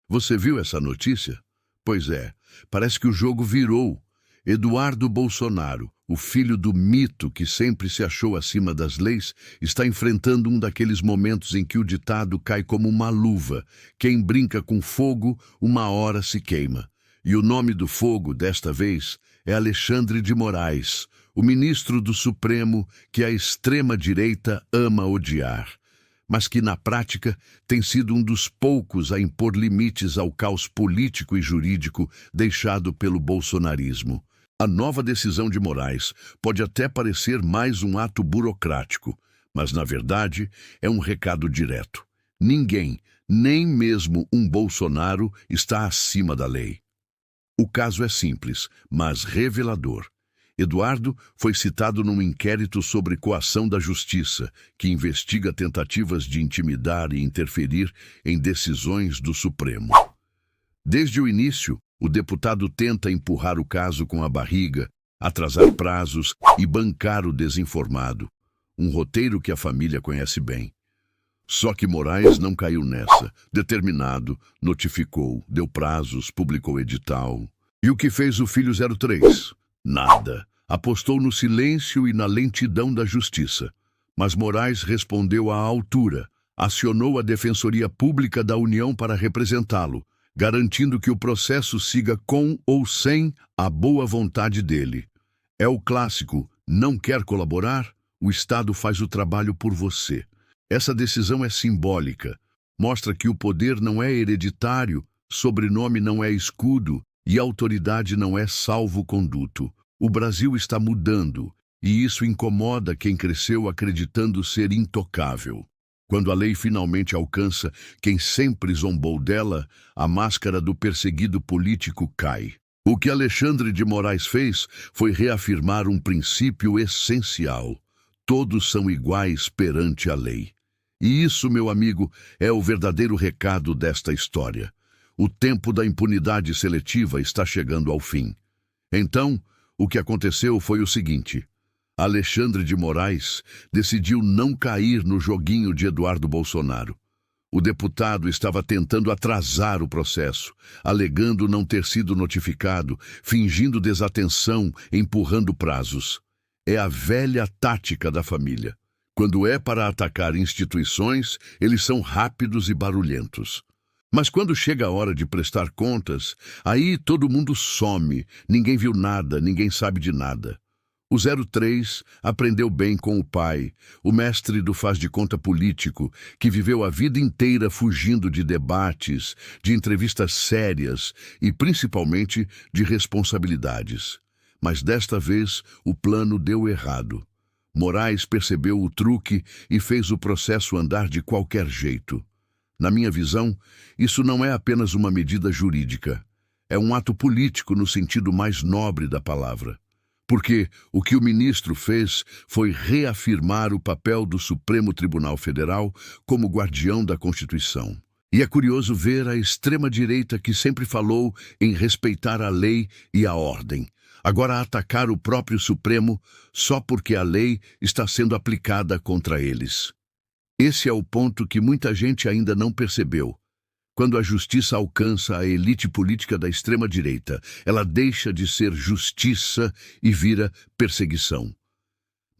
Você viu essa notícia? Pois é, parece que o jogo virou. Eduardo Bolsonaro, o filho do mito que sempre se achou acima das leis, está enfrentando um daqueles momentos em que o ditado cai como uma luva. Quem brinca com fogo, uma hora se queima. E o nome do fogo, desta vez, é Alexandre de Moraes, o ministro do Supremo que a extrema-direita ama odiar, mas que, na prática, tem sido um dos poucos a impor limites ao caos político e jurídico deixado pelo bolsonarismo. A nova decisão de Moraes pode até parecer mais um ato burocrático, mas, na verdade, é um recado direto. Ninguém, nem mesmo um Bolsonaro, está acima da lei. O caso é simples, mas revelador. Eduardo foi citado num inquérito sobre coação da Justiça, que investiga tentativas de intimidar e interferir em decisões do Supremo. Desde o início, o deputado tenta empurrar o caso com a barriga, atrasar prazos e bancar o desinformado, um roteiro que a família conhece bem. Só que Moraes não caiu nessa. Determinado, notificou, deu prazos, publicou edital. E o que fez o filho 03? Nada. Apostou no silêncio e na lentidão da justiça. Mas Moraes respondeu à altura, acionou a Defensoria Pública da União para representá-lo, garantindo que o processo siga com ou sem a boa vontade dele. É o clássico, não quer colaborar? O Estado faz o trabalho por você. Essa decisão é simbólica, mostra que o poder não é hereditário, sobrenome não é escudo e autoridade não é salvo-conduto. O Brasil está mudando, e isso incomoda quem cresceu acreditando ser intocável. Quando a lei finalmente alcança quem sempre zombou dela, a máscara do perseguido político cai. O que Alexandre de Moraes fez foi reafirmar um princípio essencial. Todos são iguais perante a lei. E isso, meu amigo, é o verdadeiro recado desta história. O tempo da impunidade seletiva está chegando ao fim. Então, o que aconteceu foi o seguinte: Alexandre de Moraes decidiu não cair no joguinho de Eduardo Bolsonaro. O deputado estava tentando atrasar o processo, alegando não ter sido notificado, fingindo desatenção, empurrando prazos. É a velha tática da família. Quando é para atacar instituições, eles são rápidos e barulhentos. Mas quando chega a hora de prestar contas, aí todo mundo some, ninguém viu nada, ninguém sabe de nada. O 03 aprendeu bem com o pai, o mestre do faz-de-conta político, que viveu a vida inteira fugindo de debates, de entrevistas sérias e, principalmente, de responsabilidades. Mas desta vez o plano deu errado. Moraes percebeu o truque e fez o processo andar de qualquer jeito. Na minha visão, isso não é apenas uma medida jurídica. É um ato político no sentido mais nobre da palavra. Porque o que o ministro fez foi reafirmar o papel do Supremo Tribunal Federal como guardião da Constituição. E é curioso ver a extrema-direita que sempre falou em respeitar a lei e a ordem, agora atacar o próprio Supremo só porque a lei está sendo aplicada contra eles. Esse é o ponto que muita gente ainda não percebeu. Quando a justiça alcança a elite política da extrema-direita, ela deixa de ser justiça e vira perseguição.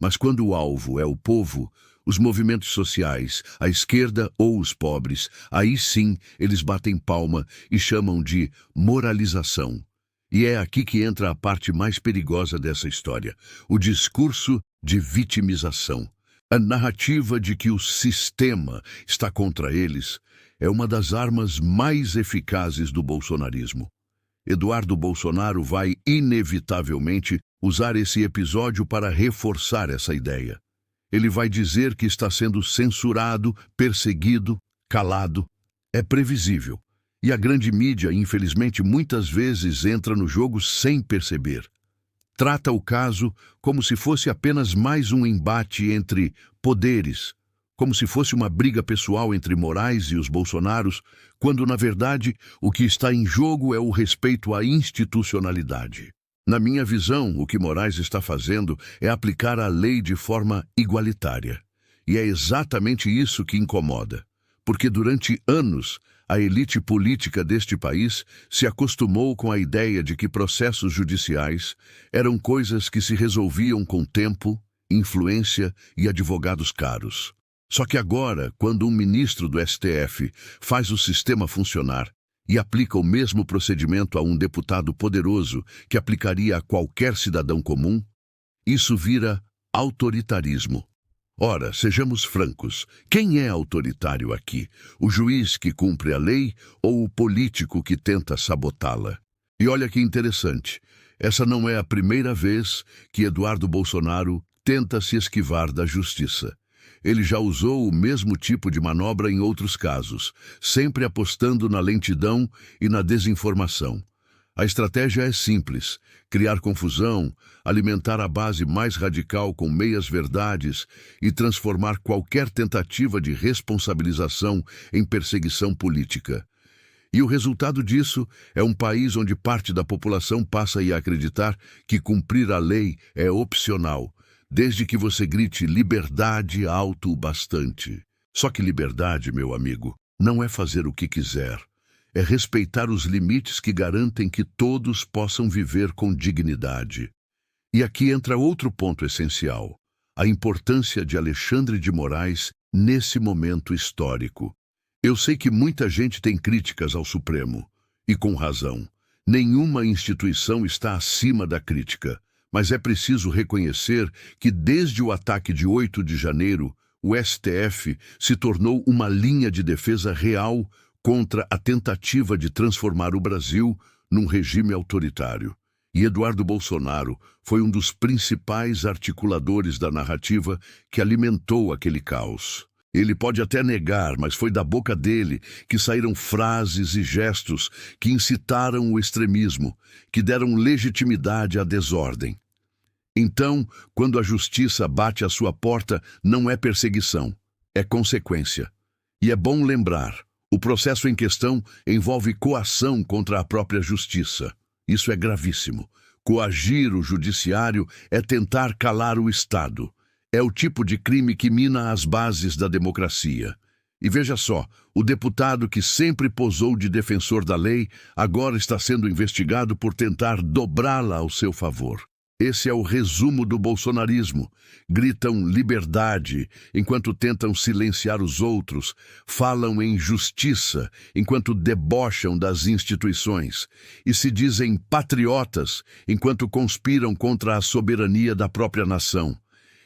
Mas quando o alvo é o povo, os movimentos sociais, a esquerda ou os pobres, aí sim eles batem palma e chamam de moralização. E é aqui que entra a parte mais perigosa dessa história, o discurso de vitimização. A narrativa de que o sistema está contra eles é uma das armas mais eficazes do bolsonarismo. Eduardo Bolsonaro vai, inevitavelmente, usar esse episódio para reforçar essa ideia. Ele vai dizer que está sendo censurado, perseguido, calado. É previsível. E a grande mídia, infelizmente, muitas vezes entra no jogo sem perceber. Trata o caso como se fosse apenas mais um embate entre poderes, como se fosse uma briga pessoal entre Moraes e os Bolsonaros, quando, na verdade, o que está em jogo é o respeito à institucionalidade. Na minha visão, o que Moraes está fazendo é aplicar a lei de forma igualitária. E é exatamente isso que incomoda, porque durante anos A elite política deste país se acostumou com a ideia de que processos judiciais eram coisas que se resolviam com tempo, influência e advogados caros. Só que agora, quando um ministro do STF faz o sistema funcionar e aplica o mesmo procedimento a um deputado poderoso que aplicaria a qualquer cidadão comum, isso vira autoritarismo. Ora, sejamos francos, quem é autoritário aqui? O juiz que cumpre a lei ou o político que tenta sabotá-la? E olha que interessante, essa não é a primeira vez que Eduardo Bolsonaro tenta se esquivar da justiça. Ele já usou o mesmo tipo de manobra em outros casos, sempre apostando na lentidão e na desinformação. A estratégia é simples: criar confusão, alimentar a base mais radical com meias-verdades e transformar qualquer tentativa de responsabilização em perseguição política. E o resultado disso é um país onde parte da população passa a acreditar que cumprir a lei é opcional, desde que você grite liberdade alto o bastante. Só que liberdade, meu amigo, não é fazer o que quiser. É respeitar os limites que garantem que todos possam viver com dignidade. E aqui entra outro ponto essencial: a importância de Alexandre de Moraes nesse momento histórico. Eu sei que muita gente tem críticas ao Supremo, e com razão. Nenhuma instituição está acima da crítica, mas é preciso reconhecer que desde o ataque de 8 de janeiro, o STF se tornou uma linha de defesa real contra a tentativa de transformar o Brasil num regime autoritário. E Eduardo Bolsonaro foi um dos principais articuladores da narrativa que alimentou aquele caos. Ele pode até negar, mas foi da boca dele que saíram frases e gestos que incitaram o extremismo, que deram legitimidade à desordem. Então, quando a justiça bate à sua porta, não é perseguição, é consequência. E é bom lembrar: o processo em questão envolve coação contra a própria justiça. Isso é gravíssimo. Coagir o judiciário é tentar calar o Estado. É o tipo de crime que mina as bases da democracia. E veja só, o deputado que sempre posou de defensor da lei agora está sendo investigado por tentar dobrá-la ao seu favor. Esse é o resumo do bolsonarismo. Gritam liberdade enquanto tentam silenciar os outros, falam em justiça enquanto debocham das instituições e se dizem patriotas enquanto conspiram contra a soberania da própria nação.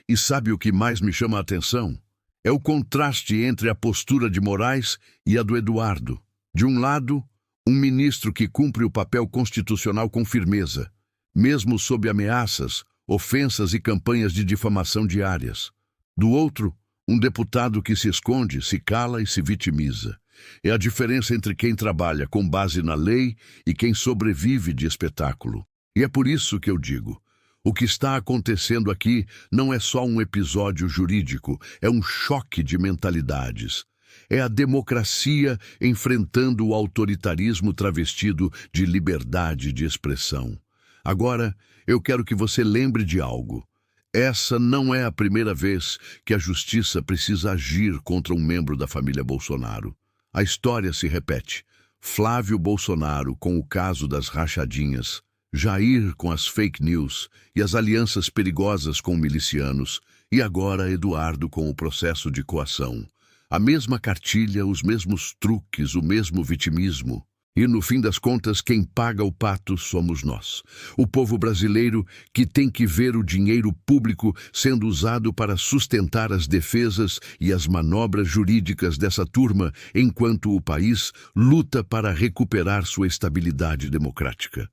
E sabe o que mais me chama a atenção? É o contraste entre a postura de Moraes e a do Eduardo. De um lado, um ministro que cumpre o papel constitucional com firmeza, mesmo sob ameaças, ofensas e campanhas de difamação diárias. Do outro, um deputado que se esconde, se cala e se vitimiza. É a diferença entre quem trabalha com base na lei e quem sobrevive de espetáculo. E é por isso que eu digo: o que está acontecendo aqui não é só um episódio jurídico, é um choque de mentalidades. É a democracia enfrentando o autoritarismo travestido de liberdade de expressão. Agora, eu quero que você lembre de algo. Essa não é a primeira vez que a justiça precisa agir contra um membro da família Bolsonaro. A história se repete. Flávio Bolsonaro com o caso das rachadinhas, Jair com as fake news e as alianças perigosas com milicianos, e agora Eduardo com o processo de coação. A mesma cartilha, os mesmos truques, o mesmo vitimismo. E, no fim das contas, quem paga o pato somos nós. O povo brasileiro que tem que ver o dinheiro público sendo usado para sustentar as defesas e as manobras jurídicas dessa turma, enquanto o país luta para recuperar sua estabilidade democrática.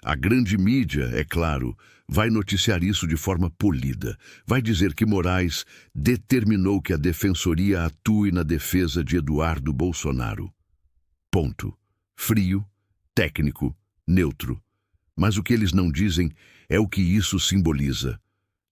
A grande mídia, é claro, vai noticiar isso de forma polida. Vai dizer que Moraes determinou que a defensoria atue na defesa de Eduardo Bolsonaro. Ponto. Frio, técnico, neutro. Mas o que eles não dizem é o que isso simboliza.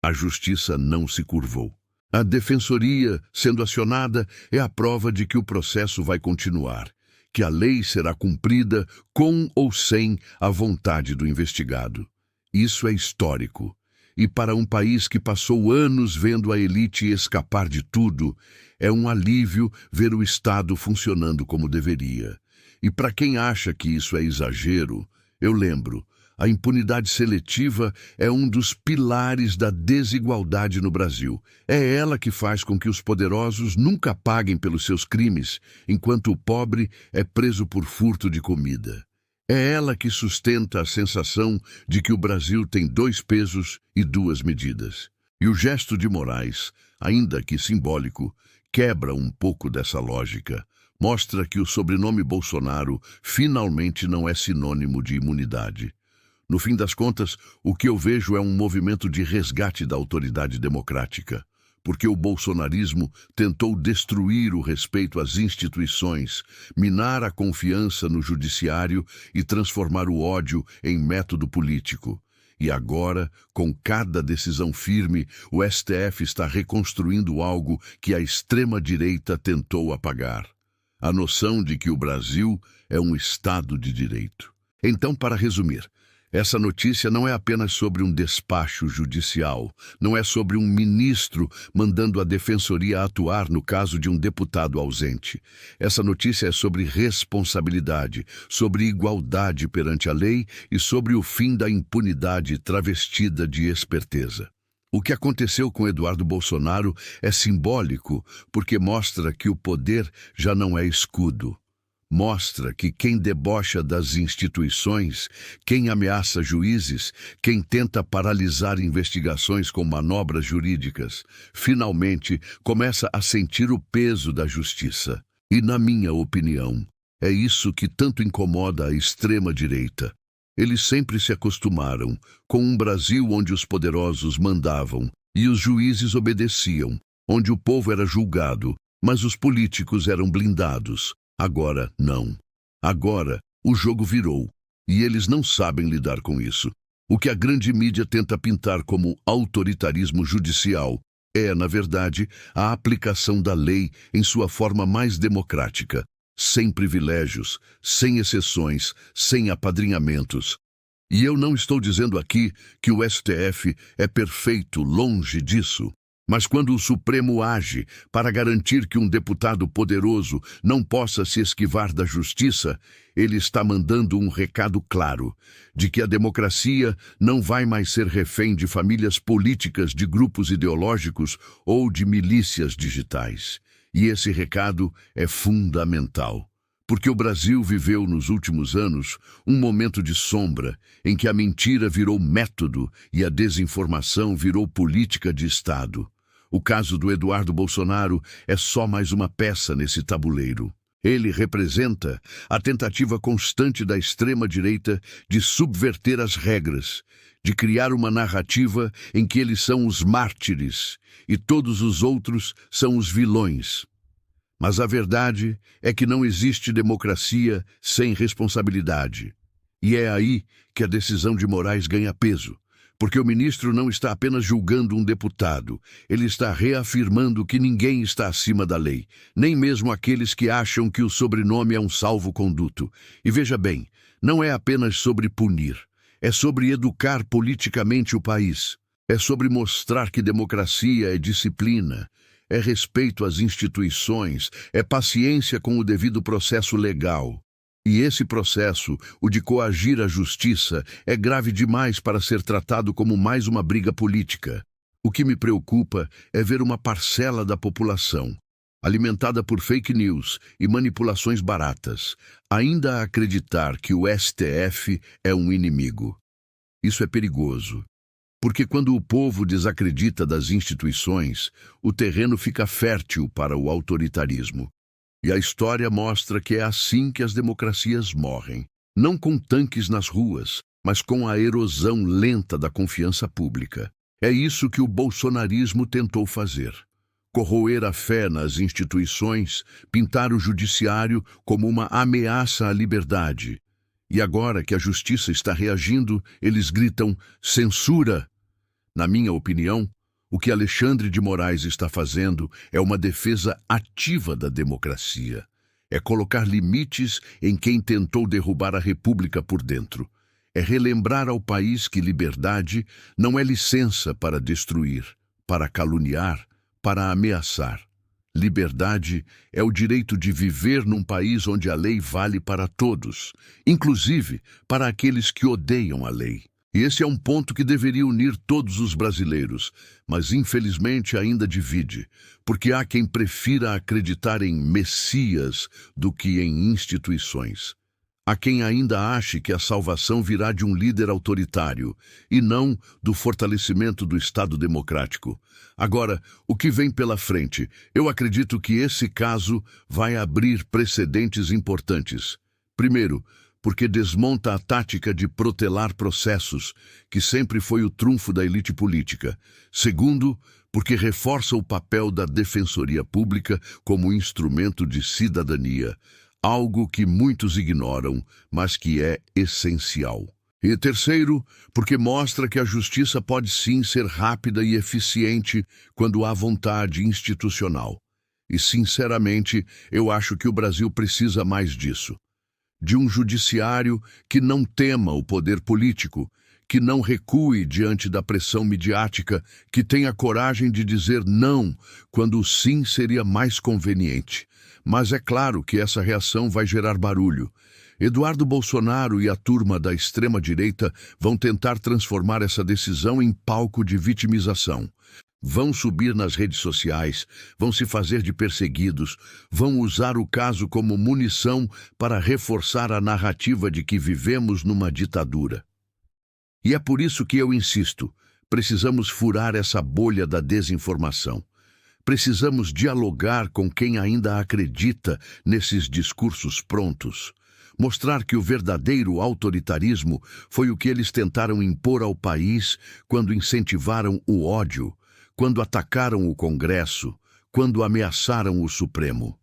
A justiça não se curvou. A defensoria, sendo acionada, é a prova de que o processo vai continuar, que a lei será cumprida com ou sem a vontade do investigado. Isso é histórico. E para um país que passou anos vendo a elite escapar de tudo, é um alívio ver o Estado funcionando como deveria. E para quem acha que isso é exagero, eu lembro, a impunidade seletiva é um dos pilares da desigualdade no Brasil. É ela que faz com que os poderosos nunca paguem pelos seus crimes, enquanto o pobre é preso por furto de comida. É ela que sustenta a sensação de que o Brasil tem dois pesos e duas medidas. E o gesto de Moraes, ainda que simbólico, quebra um pouco dessa lógica. Mostra que o sobrenome Bolsonaro finalmente não é sinônimo de imunidade. No fim das contas, o que eu vejo é um movimento de resgate da autoridade democrática, porque o bolsonarismo tentou destruir o respeito às instituições, minar a confiança no judiciário e transformar o ódio em método político. E agora, com cada decisão firme, o STF está reconstruindo algo que a extrema-direita tentou apagar: a noção de que o Brasil é um Estado de direito. Então, para resumir, essa notícia não é apenas sobre um despacho judicial, não é sobre um ministro mandando a defensoria atuar no caso de um deputado ausente. Essa notícia é sobre responsabilidade, sobre igualdade perante a lei e sobre o fim da impunidade travestida de esperteza. O que aconteceu com Eduardo Bolsonaro é simbólico, porque mostra que o poder já não é escudo. Mostra que quem debocha das instituições, quem ameaça juízes, quem tenta paralisar investigações com manobras jurídicas, finalmente começa a sentir o peso da justiça. E, na minha opinião, é isso que tanto incomoda a extrema-direita. Eles sempre se acostumaram com um Brasil onde os poderosos mandavam e os juízes obedeciam, onde o povo era julgado, mas os políticos eram blindados. Agora, não. Agora, o jogo virou, e eles não sabem lidar com isso. O que a grande mídia tenta pintar como autoritarismo judicial é, na verdade, a aplicação da lei em sua forma mais democrática, sem privilégios, sem exceções, sem apadrinhamentos. E eu não estou dizendo aqui que o STF é perfeito, longe disso. Mas quando o Supremo age para garantir que um deputado poderoso não possa se esquivar da justiça, ele está mandando um recado claro de que a democracia não vai mais ser refém de famílias políticas, de grupos ideológicos ou de milícias digitais. E esse recado é fundamental, porque o Brasil viveu nos últimos anos um momento de sombra em que a mentira virou método e a desinformação virou política de Estado. O caso do Eduardo Bolsonaro é só mais uma peça nesse tabuleiro. Ele representa a tentativa constante da extrema-direita de subverter as regras, de criar uma narrativa em que eles são os mártires e todos os outros são os vilões. Mas a verdade é que não existe democracia sem responsabilidade. E é aí que a decisão de Moraes ganha peso. Porque o ministro não está apenas julgando um deputado, ele está reafirmando que ninguém está acima da lei, nem mesmo aqueles que acham que o sobrenome é um salvo-conduto. E veja bem, não é apenas sobre punir, é sobre educar politicamente o país, é sobre mostrar que democracia é disciplina, é respeito às instituições, é paciência com o devido processo legal. E esse processo, o de coagir a justiça, é grave demais para ser tratado como mais uma briga política. O que me preocupa é ver uma parcela da população, alimentada por fake news e manipulações baratas, ainda acreditar que o STF é um inimigo. Isso é perigoso, porque quando o povo desacredita das instituições, o terreno fica fértil para o autoritarismo. E a história mostra que é assim que as democracias morrem. Não com tanques nas ruas, mas com a erosão lenta da confiança pública. É isso que o bolsonarismo tentou fazer. Corroer a fé nas instituições, pintar o judiciário como uma ameaça à liberdade. E agora que a justiça está reagindo, eles gritam censura. Na minha opinião, o que Alexandre de Moraes está fazendo é uma defesa ativa da democracia. É colocar limites em quem tentou derrubar a República por dentro. É relembrar ao país que liberdade não é licença para destruir, para caluniar, para ameaçar. Liberdade é o direito de viver num país onde a lei vale para todos, inclusive para aqueles que odeiam a lei. E esse é um ponto que deveria unir todos os brasileiros, mas infelizmente ainda divide, porque há quem prefira acreditar em messias do que em instituições. Há quem ainda ache que a salvação virá de um líder autoritário e não do fortalecimento do Estado democrático. Agora, o que vem pela frente? Eu acredito que esse caso vai abrir precedentes importantes. Primeiro, porque desmonta a tática de protelar processos, que sempre foi o trunfo da elite política. Segundo, porque reforça o papel da Defensoria Pública como instrumento de cidadania, algo que muitos ignoram, mas que é essencial. E terceiro, porque mostra que a justiça pode sim ser rápida e eficiente quando há vontade institucional. E, sinceramente, eu acho que o Brasil precisa mais disso. De um judiciário que não tema o poder político, que não recue diante da pressão midiática, que tenha coragem de dizer não quando o sim seria mais conveniente. Mas é claro que essa reação vai gerar barulho. Eduardo Bolsonaro e a turma da extrema-direita vão tentar transformar essa decisão em palco de vitimização. Vão subir nas redes sociais, vão se fazer de perseguidos, vão usar o caso como munição para reforçar a narrativa de que vivemos numa ditadura. E é por isso que eu insisto, precisamos furar essa bolha da desinformação. Precisamos dialogar com quem ainda acredita nesses discursos prontos. Mostrar que o verdadeiro autoritarismo foi o que eles tentaram impor ao país quando incentivaram o ódio, quando atacaram o Congresso, quando ameaçaram o Supremo.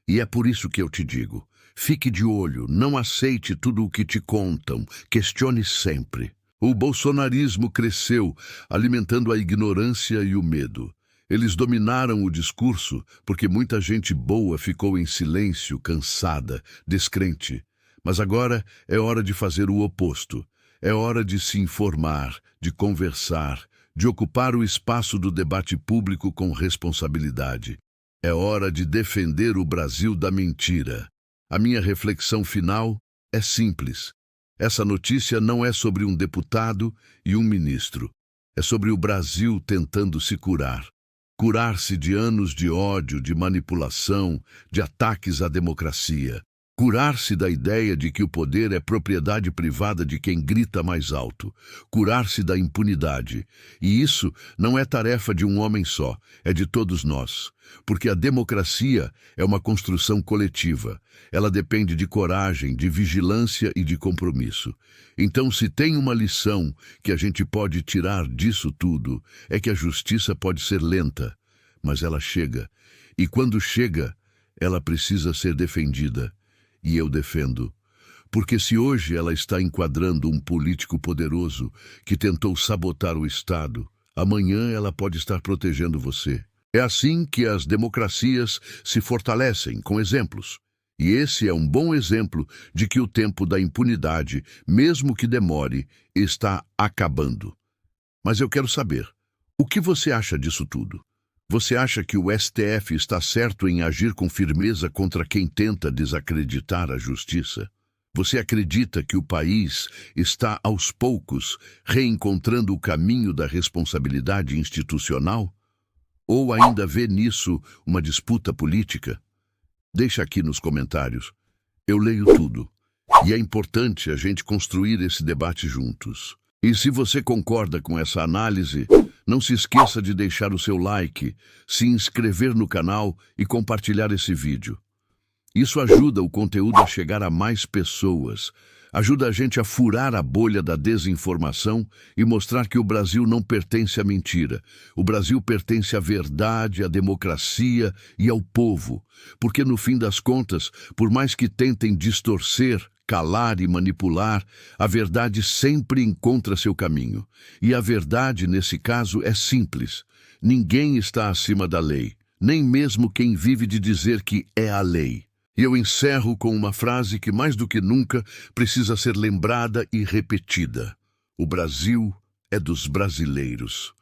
E é por isso que eu te digo, fique de olho, não aceite tudo o que te contam, questione sempre. O bolsonarismo cresceu, alimentando a ignorância e o medo. Eles dominaram o discurso porque muita gente boa ficou em silêncio, cansada, descrente. Mas agora é hora de fazer o oposto. É hora de se informar, de conversar, de ocupar o espaço do debate público com responsabilidade. É hora de defender o Brasil da mentira. A minha reflexão final é simples. Essa notícia não é sobre um deputado e um ministro. É sobre o Brasil tentando se curar. Curar-se de anos de ódio, de manipulação, de ataques à democracia. Curar-se da ideia de que o poder é propriedade privada de quem grita mais alto. Curar-se da impunidade. E isso não é tarefa de um homem só, é de todos nós. Porque a democracia é uma construção coletiva. Ela depende de coragem, de vigilância e de compromisso. Então, se tem uma lição que a gente pode tirar disso tudo, é que a justiça pode ser lenta, mas ela chega. E quando chega, ela precisa ser defendida. E eu defendo. Porque se hoje ela está enquadrando um político poderoso que tentou sabotar o Estado, amanhã ela pode estar protegendo você. É assim que as democracias se fortalecem, com exemplos. E esse é um bom exemplo de que o tempo da impunidade, mesmo que demore, está acabando. Mas eu quero saber, o que você acha disso tudo? Você acha que o STF está certo em agir com firmeza contra quem tenta desacreditar a justiça? Você acredita que o país está, aos poucos, reencontrando o caminho da responsabilidade institucional? Ou ainda vê nisso uma disputa política? Deixa aqui nos comentários. Eu leio tudo. E é importante a gente construir esse debate juntos. E se você concorda com essa análise, não se esqueça de deixar o seu like, se inscrever no canal e compartilhar esse vídeo. Isso ajuda o conteúdo a chegar a mais pessoas, ajuda a gente a furar a bolha da desinformação e mostrar que o Brasil não pertence à mentira. O Brasil pertence à verdade, à democracia e ao povo, porque no fim das contas, por mais que tentem distorcer, calar e manipular, a verdade sempre encontra seu caminho. E a verdade, nesse caso, é simples. Ninguém está acima da lei, nem mesmo quem vive de dizer que é a lei. E eu encerro com uma frase que, mais do que nunca, precisa ser lembrada e repetida. O Brasil é dos brasileiros.